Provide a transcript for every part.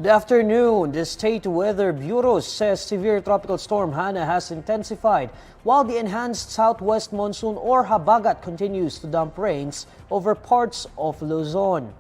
afternoon. The State Weather Bureau says severe Tropical Storm Hanna has intensified while the enhanced southwest monsoon or habagat continues to dump rains over parts of Luzon.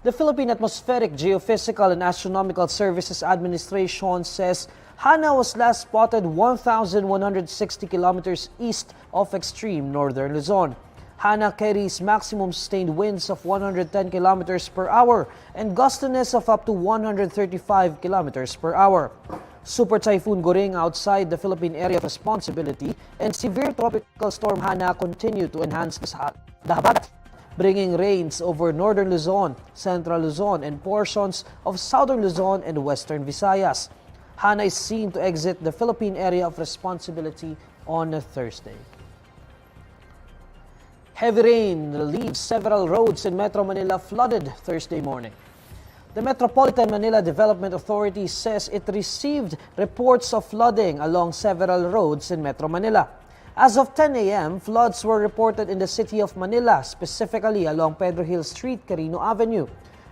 The Philippine Atmospheric, Geophysical and Astronomical Services Administration says Hanna was last spotted 1,160 kilometers east of extreme northern Luzon. Hanna carries maximum sustained winds of 110 kilometers per hour and gustiness of up to 135 kilometers per hour. Super Typhoon Goring outside the Philippine area of responsibility and severe Tropical Storm Hanna continue to enhance the habagat, bringing rains over northern Luzon, central Luzon, and portions of southern Luzon and western Visayas. Hanna is seen to exit the Philippine area of responsibility on Thursday. Heavy rain leaves several roads in Metro Manila flooded Thursday morning. The Metropolitan Manila Development Authority says it received reports of flooding along several roads in Metro Manila. As of 10 a.m., floods were reported in the city of Manila, specifically along Pedro Hill Street, Carino Avenue,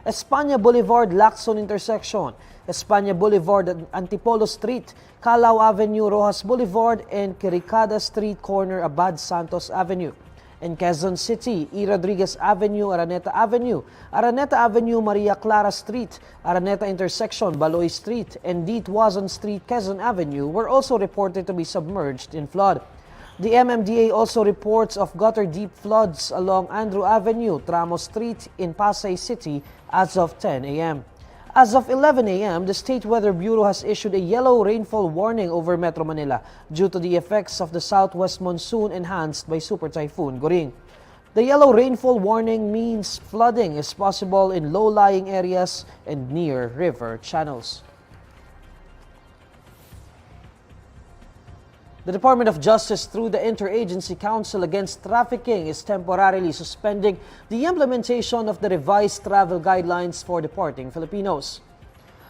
España Boulevard, Lacson Intersection, España Boulevard, Antipolo Street, Calao Avenue, Rojas Boulevard, and Quiricada Street corner, Abad Santos Avenue. In Quezon City, E. Rodriguez Avenue, Araneta Avenue, Maria Clara Street, Araneta Intersection, Baloy Street, and D. Tuazon Street, Quezon Avenue were also reported to be submerged in flood. The MMDA also reports of gutter-deep floods along Andrew Avenue, Tramo Street in Pasay City as of 10 a.m. As of 11 a.m., the State Weather Bureau has issued a yellow rainfall warning over Metro Manila due to the effects of the southwest monsoon enhanced by Super Typhoon Goring. The yellow rainfall warning means flooding is possible in low-lying areas and near river channels. The Department of Justice, through the Interagency Council Against Trafficking, is temporarily suspending the implementation of the revised travel guidelines for deporting Filipinos.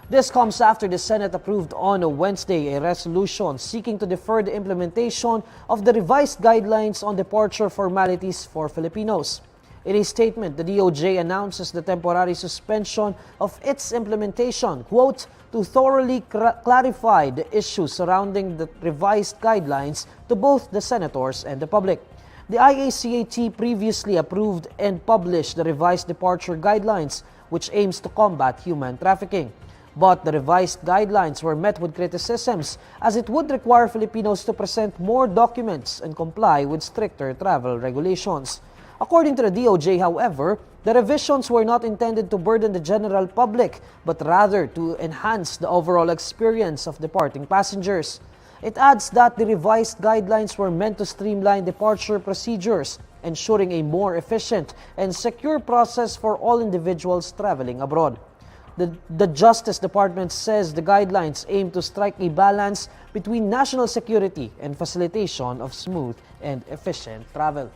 This comes after the Senate approved on Wednesday a resolution seeking to defer the implementation of the revised guidelines on departure formalities for Filipinos. In a statement, the DOJ announces the temporary suspension of its implementation, quote, to thoroughly clarify the issues surrounding the revised guidelines to both the senators and the public. The IACAT previously approved and published the revised departure guidelines, which aims to combat human trafficking. But the revised guidelines were met with criticisms as it would require Filipinos to present more documents and comply with stricter travel regulations. According to the DOJ, however, the revisions were not intended to burden the general public, but rather to enhance the overall experience of departing passengers. It adds that the revised guidelines were meant to streamline departure procedures, ensuring a more efficient and secure process for all individuals traveling abroad. The Justice Department says the guidelines aim to strike a balance between national security and facilitation of smooth and efficient travel.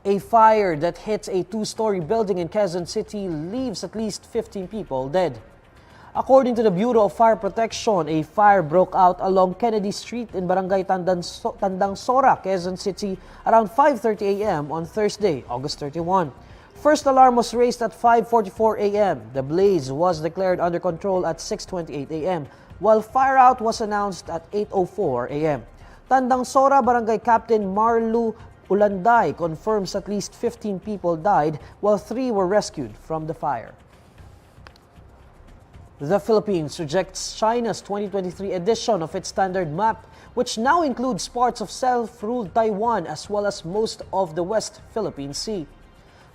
A fire that hits a two-story building in Quezon City leaves at least 15 people dead. According to the Bureau of Fire Protection, a fire broke out along Kennedy Street in Barangay Tandang Sora, Quezon City around 5:30 a.m. on Thursday, August 31. First alarm was raised at 5:44 a.m. The blaze was declared under control at 6:28 a.m., while fire out was announced at 8:04 a.m. Tandang Sora Barangay Captain Marlu Ulanday confirms at least 15 people died while 3 were rescued from the fire. The Philippines rejects China's 2023 edition of its standard map, which now includes parts of self-ruled Taiwan as well as most of the West Philippine Sea.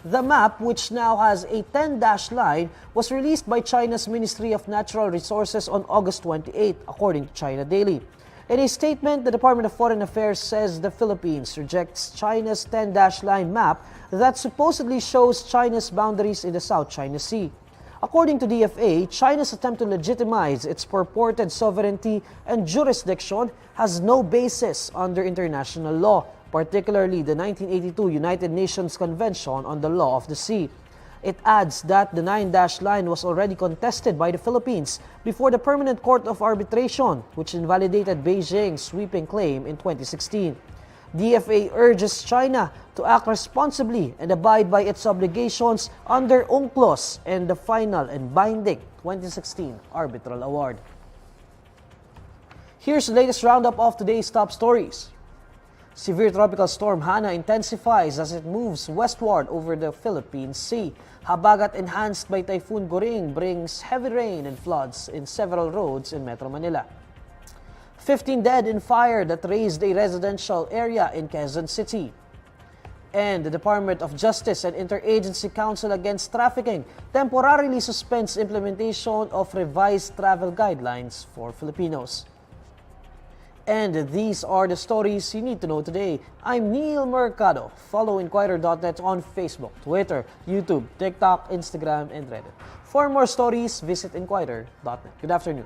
The map, which now has a 10-dash line, was released by China's Ministry of Natural Resources on August 28, according to China Daily. In a statement, the Department of Foreign Affairs says the Philippines rejects China's 10-dash line map that supposedly shows China's boundaries in the South China Sea. According to DFA, China's attempt to legitimize its purported sovereignty and jurisdiction has no basis under international law, particularly the 1982 United Nations Convention on the Law of the Sea. It adds that the 9-dash line was already contested by the Philippines before the Permanent Court of Arbitration, which invalidated Beijing's sweeping claim in 2016. DFA urges China to act responsibly and abide by its obligations under UNCLOS and the final and binding 2016 Arbitral Award. Here's the latest roundup of today's top stories. Severe Tropical Storm Hanna intensifies as it moves westward over the Philippine Sea. Habagat enhanced by Typhoon Goring brings heavy rain and floods in several roads in Metro Manila. 15 dead in fire that razed a residential area in Quezon City. And the Department of Justice and Interagency Council Against Trafficking temporarily suspends implementation of revised travel guidelines for Filipinos. And these are the stories you need to know today. I'm Neil Mercado. Follow INQUIRER.net on Facebook, Twitter, YouTube, TikTok, Instagram, and Reddit. For more stories, visit INQUIRER.net. Good afternoon.